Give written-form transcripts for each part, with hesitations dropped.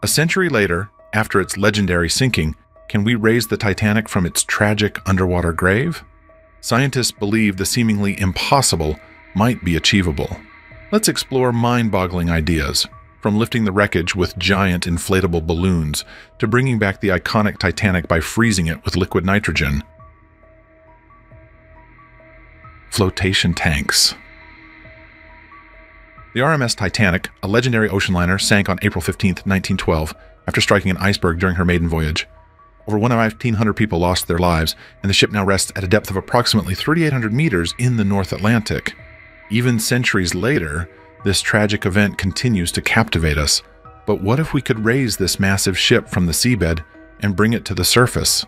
A century later, after its legendary sinking, can we raise the Titanic from its tragic underwater grave? Scientists believe the seemingly impossible might be achievable. Let's explore mind-boggling ideas, from lifting the wreckage with giant inflatable balloons to bringing back the iconic Titanic by freezing it with liquid nitrogen. Flotation tanks. The RMS Titanic, a legendary ocean liner, sank on April 15, 1912, after striking an iceberg during her maiden voyage. Over 1,500 people lost their lives, and the ship now rests at a depth of approximately 3,800 meters in the North Atlantic. Even centuries later, this tragic event continues to captivate us. But what if we could raise this massive ship from the seabed and bring it to the surface?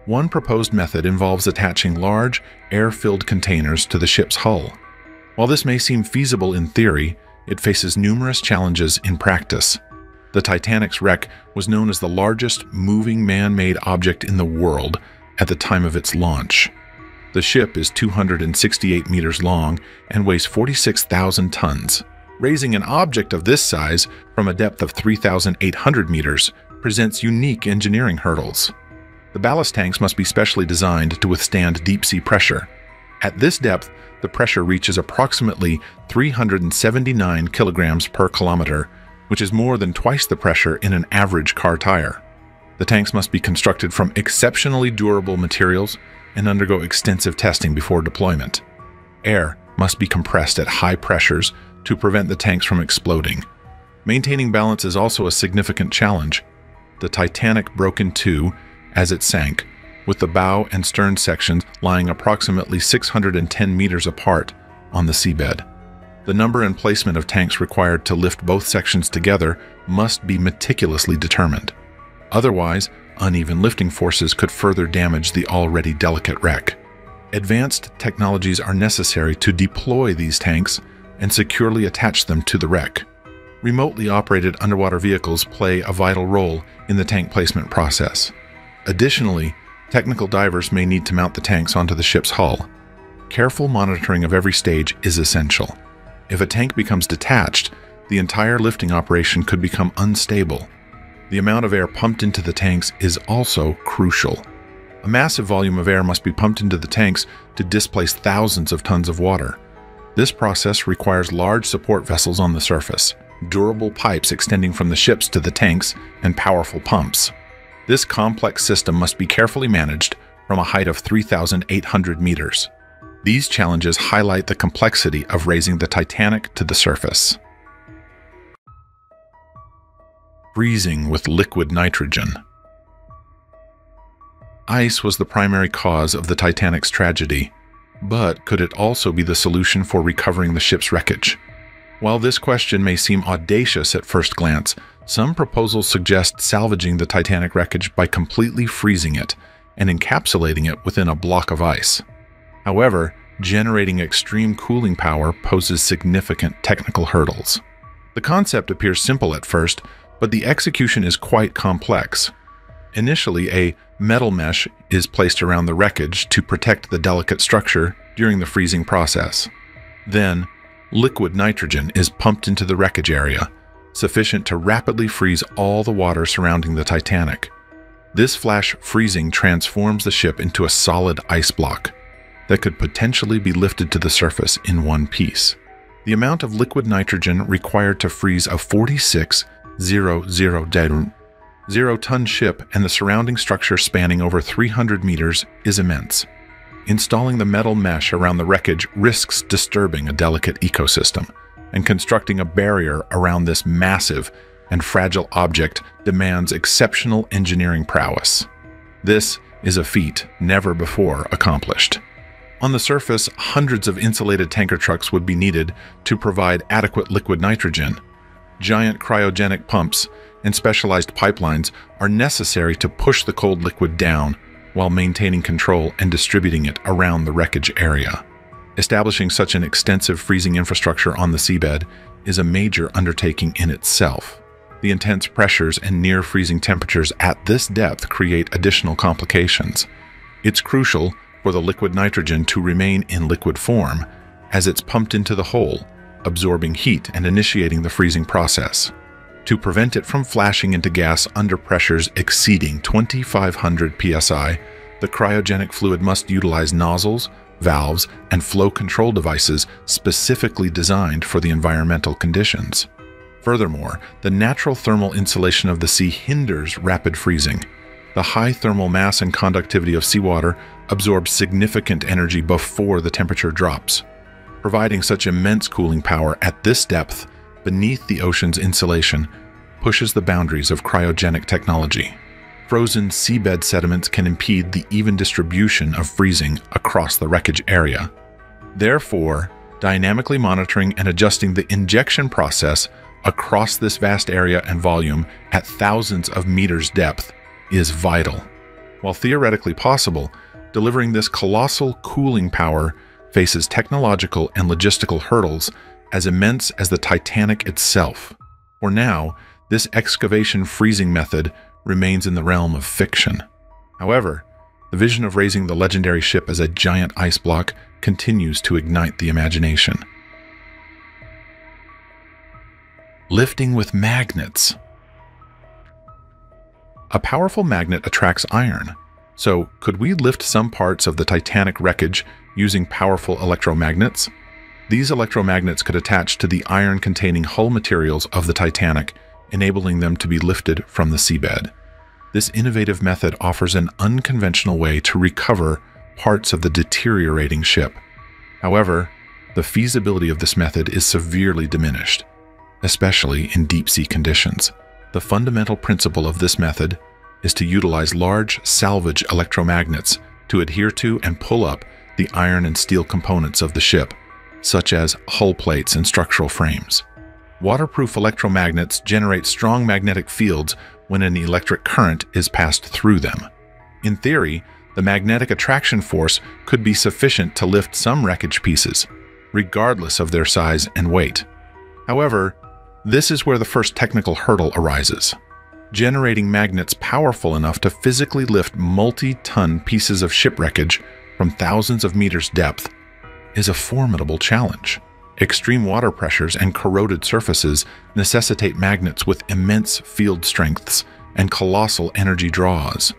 One proposed method involves attaching large, air-filled containers to the ship's hull. While this may seem feasible in theory, it faces numerous challenges in practice. The Titanic's wreck was known as the largest moving man-made object in the world at the time of its launch. The ship is 268 meters long and weighs 46,000 tons. Raising an object of this size from a depth of 3,800 meters presents unique engineering hurdles. The ballast tanks must be specially designed to withstand deep-sea pressure. At this depth, the pressure reaches approximately 379 kilograms per kilometer, which is more than twice the pressure in an average car tire. The tanks must be constructed from exceptionally durable materials and undergo extensive testing before deployment. Air must be compressed at high pressures to prevent the tanks from exploding. Maintaining balance is also a significant challenge. The Titanic broke in two as it sank, with the bow and stern sections lying approximately 610 meters apart on the seabed. The number and placement of tanks required to lift both sections together must be meticulously determined. Otherwise, uneven lifting forces could further damage the already delicate wreck. Advanced technologies are necessary to deploy these tanks and securely attach them to the wreck. Remotely operated underwater vehicles play a vital role in the tank placement process. Additionally, technical divers may need to mount the tanks onto the ship's hull. Careful monitoring of every stage is essential. If a tank becomes detached, the entire lifting operation could become unstable. The amount of air pumped into the tanks is also crucial. A massive volume of air must be pumped into the tanks to displace thousands of tons of water. This process requires large support vessels on the surface, durable pipes extending from the ships to the tanks, and powerful pumps. This complex system must be carefully managed from a height of 3,800 meters. These challenges highlight the complexity of raising the Titanic to the surface. Freezing with liquid nitrogen. Ice was the primary cause of the Titanic's tragedy, but could it also be the solution for recovering the ship's wreckage? While this question may seem audacious at first glance, some proposals suggest salvaging the Titanic wreckage by completely freezing it and encapsulating it within a block of ice. However, generating extreme cooling power poses significant technical hurdles. The concept appears simple at first, but the execution is quite complex. Initially, a metal mesh is placed around the wreckage to protect the delicate structure during the freezing process. Then, liquid nitrogen is pumped into the wreckage area, sufficient to rapidly freeze all the water surrounding the Titanic. This flash freezing transforms the ship into a solid ice block that could potentially be lifted to the surface in one piece. The amount of liquid nitrogen required to freeze a 46,000-ton ship and the surrounding structure spanning over 300 meters is immense. Installing the metal mesh around the wreckage risks disturbing a delicate ecosystem, and constructing a barrier around this massive and fragile object demands exceptional engineering prowess. This is a feat never before accomplished. On the surface, hundreds of insulated tanker trucks would be needed to provide adequate liquid nitrogen. Giant cryogenic pumps and specialized pipelines are necessary to push the cold liquid down while maintaining control and distributing it around the wreckage area. Establishing such an extensive freezing infrastructure on the seabed is a major undertaking in itself. The intense pressures and near-freezing temperatures at this depth create additional complications. It's crucial for the liquid nitrogen to remain in liquid form as it's pumped into the hole, absorbing heat and initiating the freezing process. To prevent it from flashing into gas under pressures exceeding 2,500 psi, the cryogenic fluid must utilize nozzles, valves, and flow control devices specifically designed for the environmental conditions. Furthermore, the natural thermal insulation of the sea hinders rapid freezing. The high thermal mass and conductivity of seawater absorbs significant energy before the temperature drops. Providing such immense cooling power at this depth, beneath the ocean's insulation, pushes the boundaries of cryogenic technology. Frozen seabed sediments can impede the even distribution of freezing across the wreckage area. Therefore, dynamically monitoring and adjusting the injection process across this vast area and volume at thousands of meters depth is vital. While theoretically possible, delivering this colossal cooling power faces technological and logistical hurdles as immense as the Titanic itself. For now, this excavation freezing method remains in the realm of fiction. However, the vision of raising the legendary ship as a giant ice block continues to ignite the imagination. Lifting with magnets. A powerful magnet attracts iron, so could we lift some parts of the Titanic wreckage using powerful electromagnets? These electromagnets could attach to the iron-containing hull materials of the Titanic, enabling them to be lifted from the seabed. This innovative method offers an unconventional way to recover parts of the deteriorating ship. However, the feasibility of this method is severely diminished, especially in deep-sea conditions. The fundamental principle of this method is to utilize large salvage electromagnets to adhere to and pull up the iron and steel components of the ship, such as hull plates and structural frames. Waterproof electromagnets generate strong magnetic fields when an electric current is passed through them. In theory, the magnetic attraction force could be sufficient to lift some wreckage pieces, regardless of their size and weight. However, this is where the first technical hurdle arises. Generating magnets powerful enough to physically lift multi-ton pieces of ship wreckage from thousands of meters depth is a formidable challenge. Extreme water pressures and corroded surfaces necessitate magnets with immense field strengths and colossal energy draws.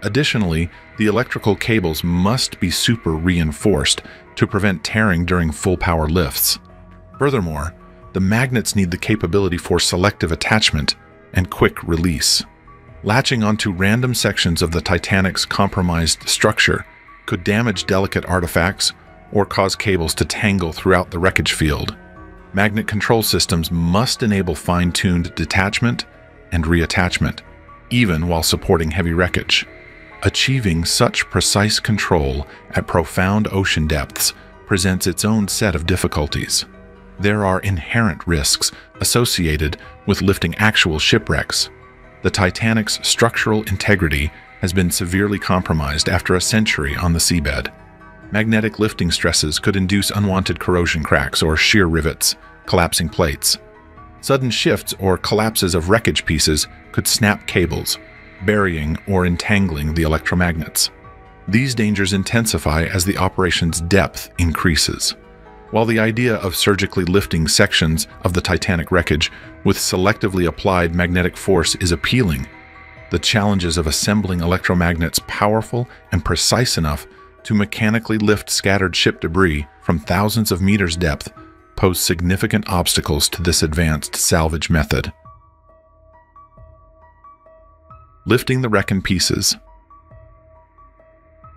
Additionally, the electrical cables must be super reinforced to prevent tearing during full power lifts. Furthermore, the magnets need the capability for selective attachment and quick release. Latching onto random sections of the Titanic's compromised structure could damage delicate artifacts or cause cables to tangle throughout the wreckage field. Magnet control systems must enable fine-tuned detachment and reattachment, even while supporting heavy wreckage. Achieving such precise control at profound ocean depths presents its own set of difficulties. There are inherent risks associated with lifting actual shipwrecks. The Titanic's structural integrity has been severely compromised after a century on the seabed. Magnetic lifting stresses could induce unwanted corrosion cracks or shear rivets, collapsing plates. Sudden shifts or collapses of wreckage pieces could snap cables, burying or entangling the electromagnets. These dangers intensify as the operation's depth increases. While the idea of surgically lifting sections of the Titanic wreckage with selectively applied magnetic force is appealing, the challenges of assembling electromagnets powerful and precise enough to mechanically lift scattered ship debris from thousands of meters depth pose significant obstacles to this advanced salvage method. Lifting the wreck in pieces.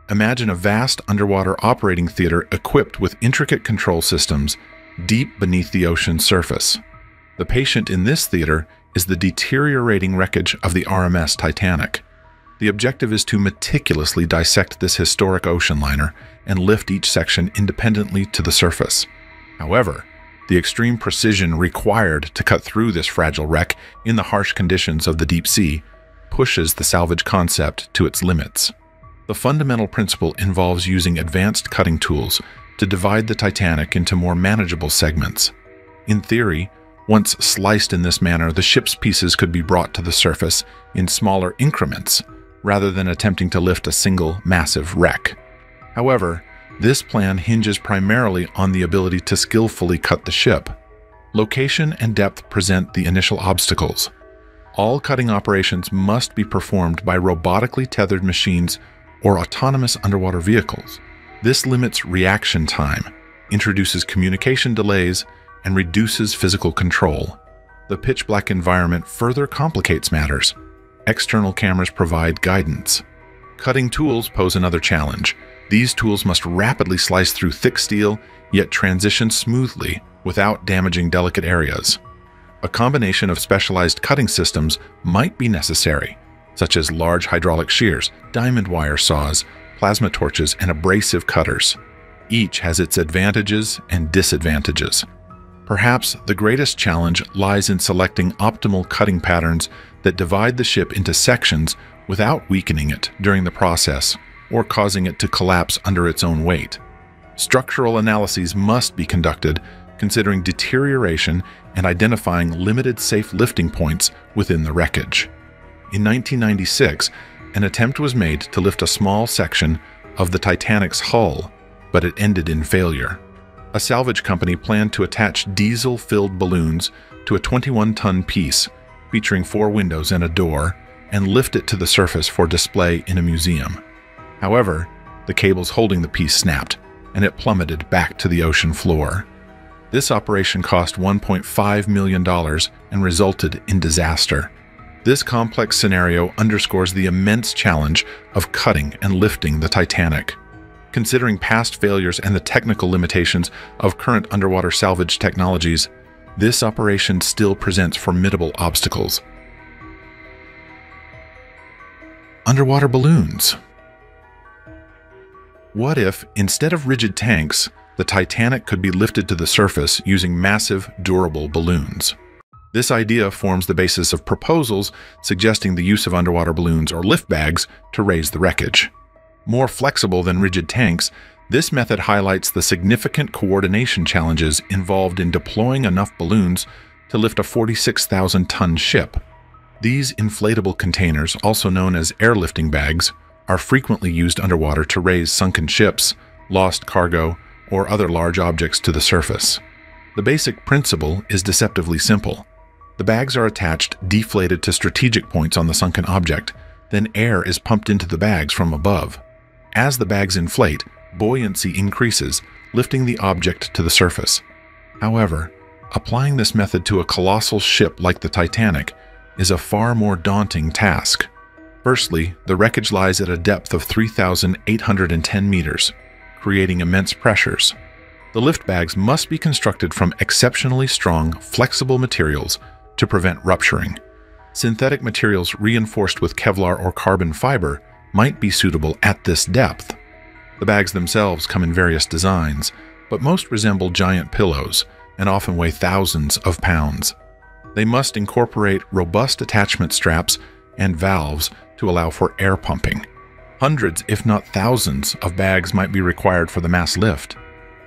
Imagine a vast underwater operating theater equipped with intricate control systems deep beneath the ocean's surface. The patient in this theater is the deteriorating wreckage of the RMS Titanic. The objective is to meticulously dissect this historic ocean liner and lift each section independently to the surface. However, the extreme precision required to cut through this fragile wreck in the harsh conditions of the deep sea pushes the salvage concept to its limits. The fundamental principle involves using advanced cutting tools to divide the Titanic into more manageable segments. In theory, once sliced in this manner, the ship's pieces could be brought to the surface in smaller increments, rather than attempting to lift a single massive wreck. However, this plan hinges primarily on the ability to skillfully cut the ship. Location and depth present the initial obstacles. All cutting operations must be performed by robotically tethered machines or autonomous underwater vehicles. This limits reaction time, introduces communication delays, and reduces physical control. The pitch-black environment further complicates matters. External cameras provide guidance. Cutting tools pose another challenge. These tools must rapidly slice through thick steel, yet transition smoothly without damaging delicate areas. A combination of specialized cutting systems might be necessary, such as large hydraulic shears, diamond wire saws, plasma torches, and abrasive cutters. Each has its advantages and disadvantages. Perhaps the greatest challenge lies in selecting optimal cutting patterns that divide the ship into sections without weakening it during the process or causing it to collapse under its own weight. Structural analyses must be conducted, considering deterioration and identifying limited safe lifting points within the wreckage. In 1996, an attempt was made to lift a small section of the Titanic's hull, but it ended in failure. A salvage company planned to attach diesel-filled balloons to a 21-ton piece, featuring 4 windows and a door, and lift it to the surface for display in a museum. However, the cables holding the piece snapped, and it plummeted back to the ocean floor. This operation cost $1.5 million and resulted in disaster. This complex scenario underscores the immense challenge of cutting and lifting the Titanic. Considering past failures and the technical limitations of current underwater salvage technologies, this operation still presents formidable obstacles. Underwater balloons. What if, instead of rigid tanks, the Titanic could be lifted to the surface using massive, durable balloons? This idea forms the basis of proposals suggesting the use of underwater balloons or lift bags to raise the wreckage. More flexible than rigid tanks, this method highlights the significant coordination challenges involved in deploying enough balloons to lift a 46,000-ton ship. These inflatable containers, also known as airlifting bags, are frequently used underwater to raise sunken ships, lost cargo, or other large objects to the surface. The basic principle is deceptively simple. The bags are attached deflated to strategic points on the sunken object, then air is pumped into the bags from above. As the bags inflate, buoyancy increases, lifting the object to the surface. However, applying this method to a colossal ship like the Titanic is a far more daunting task. Firstly, the wreckage lies at a depth of 3,810 meters, creating immense pressures. The lift bags must be constructed from exceptionally strong, flexible materials to prevent rupturing. Synthetic materials reinforced with Kevlar or carbon fiber might be suitable at this depth. The bags themselves come in various designs, but most resemble giant pillows and often weigh thousands of pounds. They must incorporate robust attachment straps and valves to allow for air pumping. Hundreds, if not thousands, of bags might be required for the mass lift.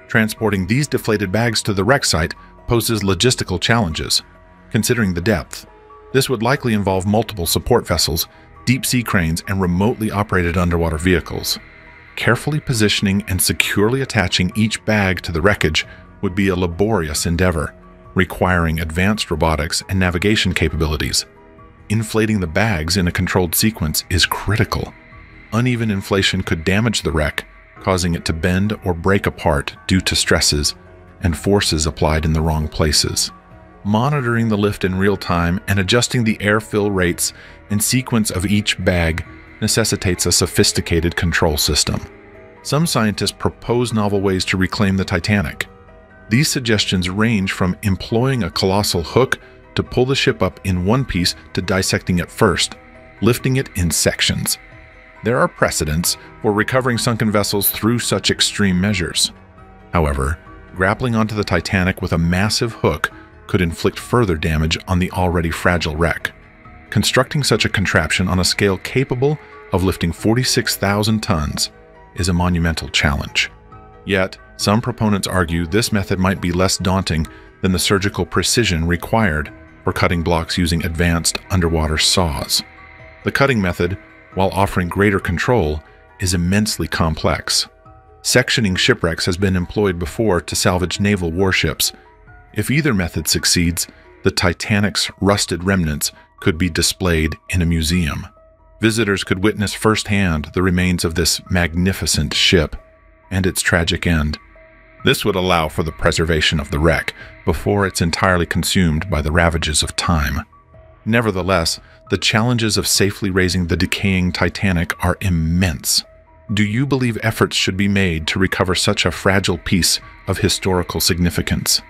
Transporting these deflated bags to the wreck site poses logistical challenges. Considering the depth, this would likely involve multiple support vessels, deep-sea cranes, and remotely operated underwater vehicles. Carefully positioning and securely attaching each bag to the wreckage would be a laborious endeavor, requiring advanced robotics and navigation capabilities. Inflating the bags in a controlled sequence is critical. Uneven inflation could damage the wreck, causing it to bend or break apart due to stresses and forces applied in the wrong places. Monitoring the lift in real time and adjusting the airfill rates and sequence of each bag necessitates a sophisticated control system. Some scientists propose novel ways to reclaim the Titanic. These suggestions range from employing a colossal hook to pull the ship up in one piece to dissecting it first, lifting it in sections. There are precedents for recovering sunken vessels through such extreme measures. However, grappling onto the Titanic with a massive hook could inflict further damage on the already fragile wreck. Constructing such a contraption on a scale capable of lifting 46,000 tons is a monumental challenge. Yet, some proponents argue this method might be less daunting than the surgical precision required for cutting blocks using advanced underwater saws. The cutting method, while offering greater control, is immensely complex. Sectioning shipwrecks has been employed before to salvage naval warships. If either method succeeds, the Titanic's rusted remnants could be displayed in a museum. Visitors could witness firsthand the remains of this magnificent ship and its tragic end. This would allow for the preservation of the wreck before it's entirely consumed by the ravages of time. Nevertheless, the challenges of safely raising the decaying Titanic are immense. Do you believe efforts should be made to recover such a fragile piece of historical significance?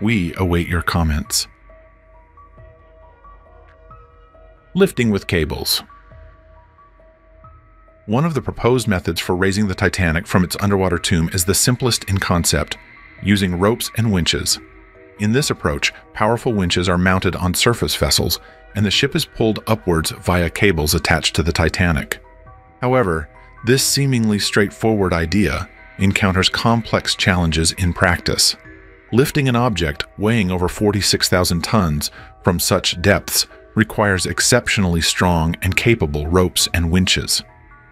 We await your comments. Lifting with cables. One of the proposed methods for raising the Titanic from its underwater tomb is the simplest in concept, using ropes and winches. In this approach, powerful winches are mounted on surface vessels, and the ship is pulled upwards via cables attached to the Titanic. However, this seemingly straightforward idea encounters complex challenges in practice. Lifting an object weighing over 46,000 tons from such depths requires exceptionally strong and capable ropes and winches.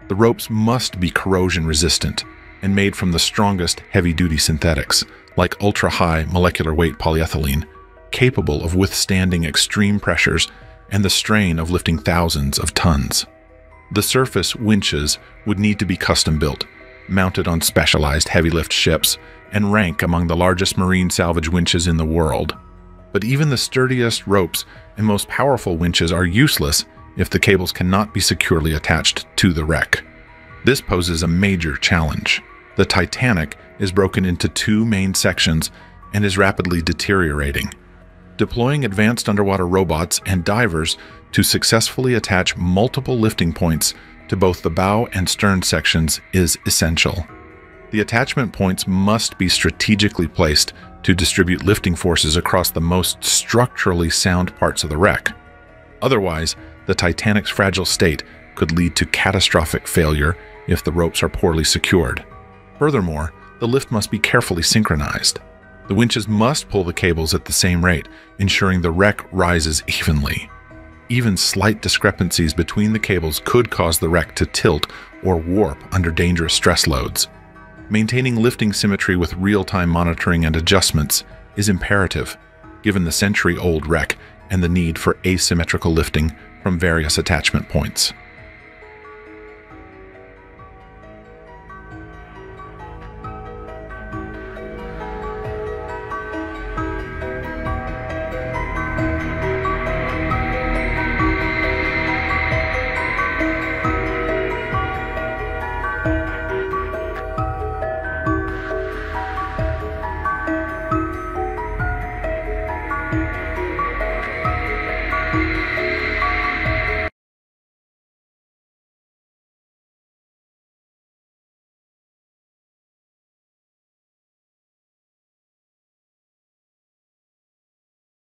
The ropes must be corrosion-resistant and made from the strongest heavy-duty synthetics, like ultra-high molecular weight polyethylene, capable of withstanding extreme pressures and the strain of lifting thousands of tons. The surface winches would need to be custom-built, mounted on specialized heavy-lift ships, and rank among the largest marine salvage winches in the world. But even the sturdiest ropes and most powerful winches are useless if the cables cannot be securely attached to the wreck. This poses a major challenge. The Titanic is broken into two main sections and is rapidly deteriorating. Deploying advanced underwater robots and divers to successfully attach multiple lifting points to both the bow and stern sections is essential. The attachment points must be strategically placed to distribute lifting forces across the most structurally sound parts of the wreck. Otherwise, the Titanic's fragile state could lead to catastrophic failure if the ropes are poorly secured. Furthermore, the lift must be carefully synchronized. The winches must pull the cables at the same rate, ensuring the wreck rises evenly. Even slight discrepancies between the cables could cause the wreck to tilt or warp under dangerous stress loads. Maintaining lifting symmetry with real-time monitoring and adjustments is imperative, given the century-old wreck and the need for asymmetrical lifting from various attachment points.